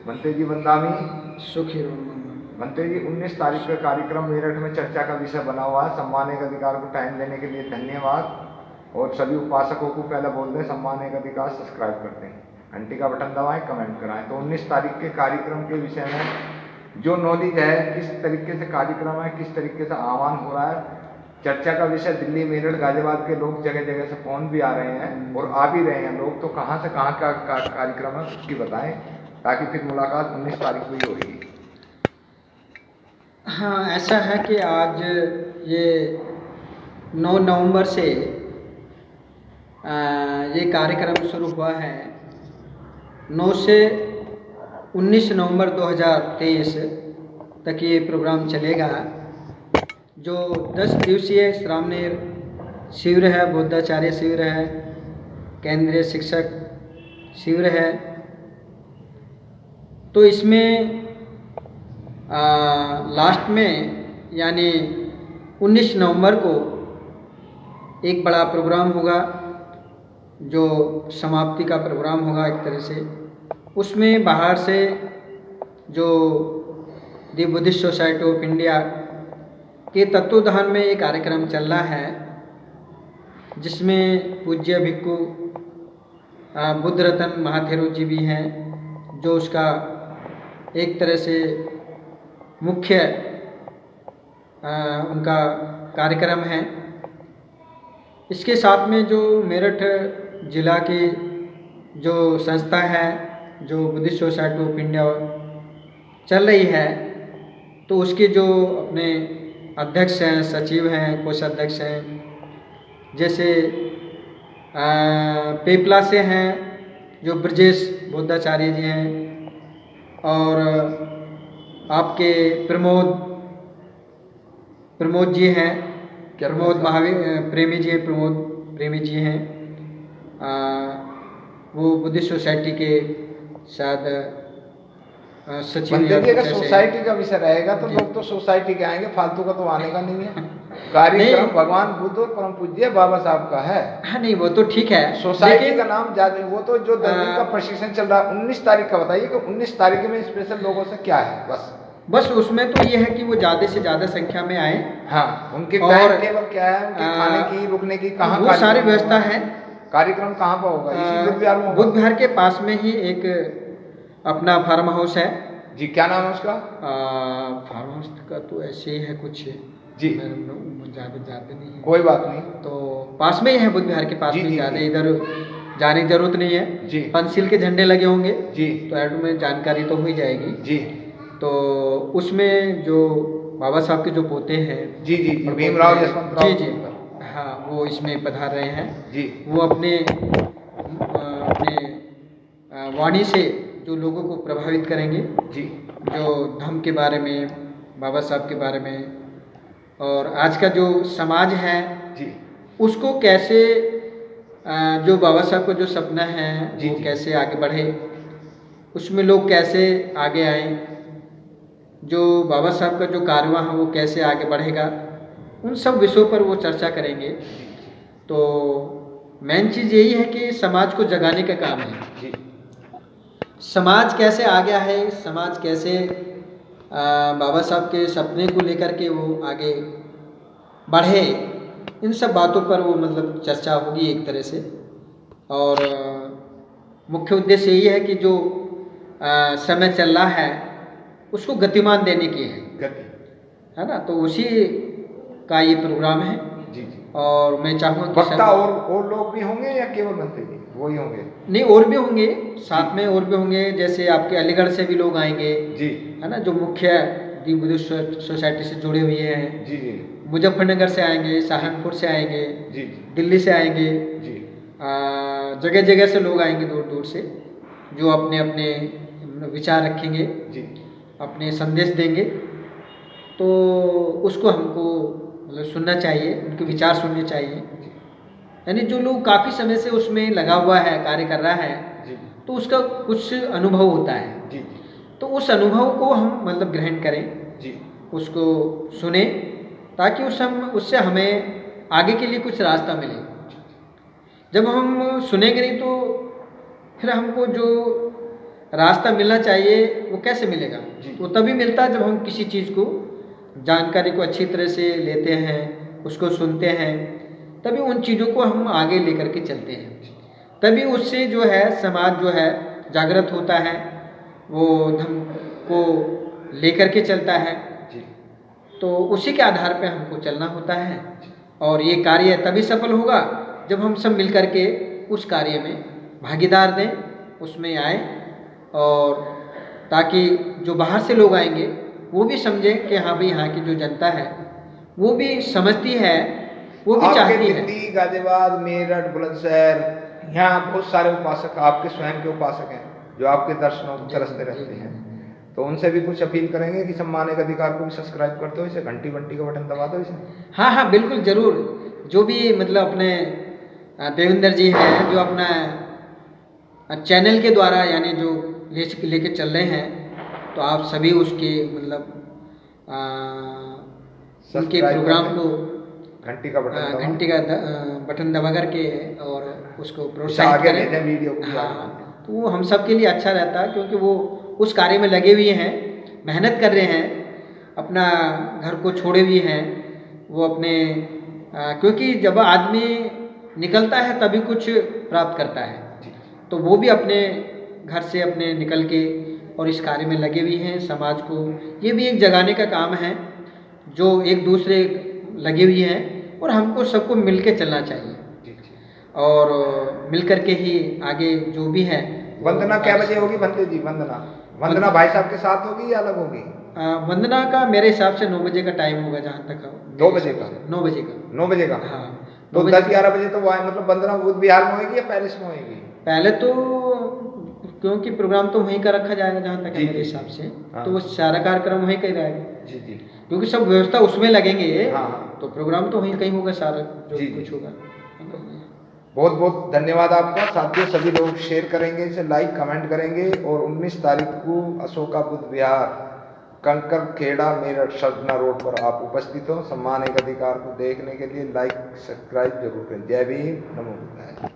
बनते जी बंदामी सुखी रहो। बनते जी 19 तारीख का कार्यक्रम मेरठ में चर्चा का विषय बना हुआ है। सम्मानिक अधिकार को टाइम देने के लिए धन्यवाद। और सभी उपासकों को पहले बोल दें सम्मानिक अधिकार सब्सक्राइब कर दें, घंटी का बटन दबाएं, कमेंट कराएं। तो 19 तारीख के कार्यक्रम के विषय में जो नॉलेज है, किस तरीके से कार्यक्रम है, किस तरीके से आह्वान हो रहा है, चर्चा का विषय दिल्ली मेरठ गाजियाबाद के लोग जगह जगह से फोन भी आ रहे हैं और आ भी रहे हैं लोग, तो कहाँ से कहाँ का कार्यक्रम है उसकी बताएं, ताकि फिर मुलाकात 19 तारीख को ही होगी। हाँ, ऐसा है कि आज ये 9 नवंबर से ये कार्यक्रम शुरू हुआ है। 9 से 19 नवंबर 2023 तक ये प्रोग्राम चलेगा। जो 10 दिवसीय श्रामणेर शिविर है, बुद्धाचार्य शिविर है, केंद्रीय शिक्षक शिविर है। तो इसमें लास्ट में यानी 19 नवंबर को एक बड़ा प्रोग्राम होगा, जो समाप्ति का प्रोग्राम होगा एक तरह से। उसमें बाहर से जो दी बुद्धिस्ट सोसाइटी ऑफ इंडिया के तत्वावधान में एक कार्यक्रम चल रहा है, जिसमें पूज्य भिक्खु बुद्ध रतन महाथेरो जी भी हैं, जो उसका एक तरह से मुख्य उनका कार्यक्रम है। इसके साथ में जो मेरठ जिला की जो संस्था है, जो बुद्धिस्ट सोसाइटी ऑफ इंडिया चल रही है, तो उसके जो अपने अध्यक्ष हैं, सचिव हैं, कोषाध्यक्ष हैं, जैसे पेपला से हैं जो ब्रजेश बुद्धाचार्य जी हैं, और आपके प्रमोद जी हैं, प्रमोद महावीर प्रेमी जी, प्रमोद प्रेमी जी हैं। वो बुद्धिस्ट सोसाइटी के शायद सचिव या अगर सोसाइटी का विषय रहेगा तो लोग तो सोसाइटी के आएंगे, फालतू का तो आने का नहीं है। कार्यक्रम भगवान बुद्ध और परम पूज्य बाबा साहब का है। हाँ, नहीं वो तो ठीक है, सोसाइटी का नाम ज्यादा, वो तो जो 10 दिन का प्रशिक्षण चल रहा है। 19 तारीख का बताइए कि 19 तारीख में स्पेशल लोगों से क्या है। बस उसमें तो ये है कि वो ज़्यादा से ज़्यादा संख्या में आए। हाँ, उनके टाइम टेबल क्या है, उनके खाने की, रुकने की, कहाँ वो सारी व्यवस्था है। कार्यक्रम कहाँ पर होगा? इसी बुद्ध विहार में। बुद्ध विहार के पास में ही एक अपना फार्म हाउस है जी। क्या नाम है उसका? फार्म हाउस का तो ऐसे ही है कुछ जी, ज़्यादा नहीं है। कोई बात नहीं, तो पास में ही है, बुद्ध विहार के पास में, ज़्यादा इधर जाने की जरूरत नहीं है जी। पंचशील के झंडे लगे होंगे जी, तो ऐड में जानकारी तो हो ही जाएगी जी। तो उसमें जो बाबा साहब के जो पोते हैं जी जी, भीमराव यशवंतराव जी जी, हाँ, वो इसमें पधार रहे हैं जी। वो अपने वाणी से जो लोगों को प्रभावित करेंगे जी, जो धम्म के बारे में, बाबा साहब के बारे में, और आज का जो समाज है जी, उसको कैसे जो बाबा साहब का जो सपना है वो कैसे आगे बढ़े, उसमें लोग कैसे आगे आए, जो बाबा साहब का जो कारवां है वो कैसे आगे बढ़ेगा, उन सब विषयों पर वो चर्चा करेंगे। तो मेन चीज़ यही है कि समाज को जगाने का काम है। समाज कैसे आ गया है, समाज कैसे बाबा साहब के सपने को लेकर के वो आगे बढ़े, इन सब बातों पर वो मतलब चर्चा होगी एक तरह से। और मुख्य उद्देश्य यही है कि जो समय चल रहा है उसको गतिमान देने की है ना, तो उसी का ये प्रोग्राम है जी। और मैं चाहूँगा कि वक्ता और लोग भी होंगे या केवल बनते जी वही होंगे? नहीं, और भी होंगे साथ में, और भी होंगे, जैसे आपके अलीगढ़ से भी लोग आएंगे जी, है ना, जो मुख्य दी बुद्धिस्ट सोसाइटी से जुड़े हुए हैं जी जी, मुजफ्फरनगर से आएंगे, सहारनपुर से आएंगे जी, दिल्ली से आएंगे जी, जगह जगह से लोग आएंगे दूर दूर से, जो अपने अपने विचार रखेंगे जी, अपने संदेश देंगे। तो उसको हमको मतलब सुनना चाहिए, उनके विचार सुनने चाहिए। यानी जो लोग काफ़ी समय से उसमें लगा हुआ है, कार्य कर रहा है जी, तो उसका कुछ अनुभव होता है जी, तो उस अनुभव को हम मतलब ग्रहण करें जी, उसको सुने, ताकि उससे हमें आगे के लिए कुछ रास्ता मिले। जब हम सुनेंगे नहीं तो फिर हमको जो रास्ता मिलना चाहिए वो कैसे मिलेगा? जी। वो तभी मिलता है जब हम किसी चीज़ को जानकारी को अच्छी तरह से लेते हैं, उसको सुनते हैं, तभी उन चीज़ों को हम आगे लेकर के चलते हैं। तभी उससे जो है समाज जो है जागृत होता है, वो धर्म को लेकर के चलता है। जी। तो उसी के आधार पे हमको चलना होता है और ये कार्य तभी सफल होगा जब हम सब मिल कर के उस कार्य में भागीदार दें, उसमें आए, और ताकि जो बाहर से लोग आएंगे वो भी समझें कि हाँ भाई यहाँ की जो जनता है वो भी समझती है, वो भी आपके चाहती है। दिल्ली, गाजियाबाद, मेरठ, बुलंदशहर, यहाँ बहुत सारे उपासक आपके स्वयं के उपासक हैं जो आपके दर्शनों को तरसते रहते हैं। तो उनसे भी कुछ अपील करेंगे कि सम्मानित अधिकार को भी सब्सक्राइब करते हो, इसे घंटी बंटी का बटन दबा दो इसे। हाँ हाँ बिल्कुल ज़रूर। जो भी मतलब अपने देवेंद्र जी हैं जो अपना चैनल के द्वारा यानी जो लेके चल रहे हैं, तो आप सभी उसके मतलब उनके सब्सक्राइब प्रोग्राम करें, को घंटी का बटन दबाएं। घंटी का बटन दबा करके और उसको इसे प्रोत्साहित आगे करें। भेजें वीडियो को। हाँ, तो वो हम सब के लिए अच्छा रहता है क्योंकि वो उस कार्य में लगे हुए हैं, मेहनत कर रहे हैं, अपना घर को छोड़े हुए हैं। वो अपने क्योंकि जब आदमी निकलता है तभी कुछ प्राप्त करता है, तो वो भी अपने घर से अपने निकल के और इस कार्य में लगे हुए हैं। समाज को ये भी एक जगाने का काम है, जो एक दूसरे लगे हुए हैं, और हमको सबको मिल के चलना चाहिए और मिल कर के ही आगे जो भी है। वंदना क्या बजे होगी बंदे जी? वंदना भाई साहब के साथ होगी या अलग होगी? वंदना का मेरे हिसाब से 9 बजे का टाइम होगा, जहाँ तक 2 बजे का? 9 बजे का। 9 बजे का? हाँ, तो 10-11 बजे तो वहाँ मतलब वंदना बुद्ध विहार में होगी या पैलेस में होगी? पहले तो क्योंकि प्रोग्राम तो वहीं का रखा जाएगा जहाँ तक है मेरे हिसाब से, तो वो सारा कार्यक्रम वहीं का ही रहेगा। जी जी। क्योंकि सब व्यवस्था उसमें लगेंगे। हाँ। तो प्रोग्राम तो वहीं कहीं होगा सारा, जो जी, कुछ जी। होगा। बहुत बहुत धन्यवाद आपका। साथियों सभी लोग शेयर करेंगे इसे, लाइक कमेंट करेंगे, और 19 तारीख को अशोका बुद्ध विहार, कंकर खेड़ा, मेरठ, सजना रोड पर आप उपस्थित हो। सम्मान एक अधिकार को देखने के लिए लाइक सब्सक्राइब जरूर करें। जय भीम, नमो बुद्धाय।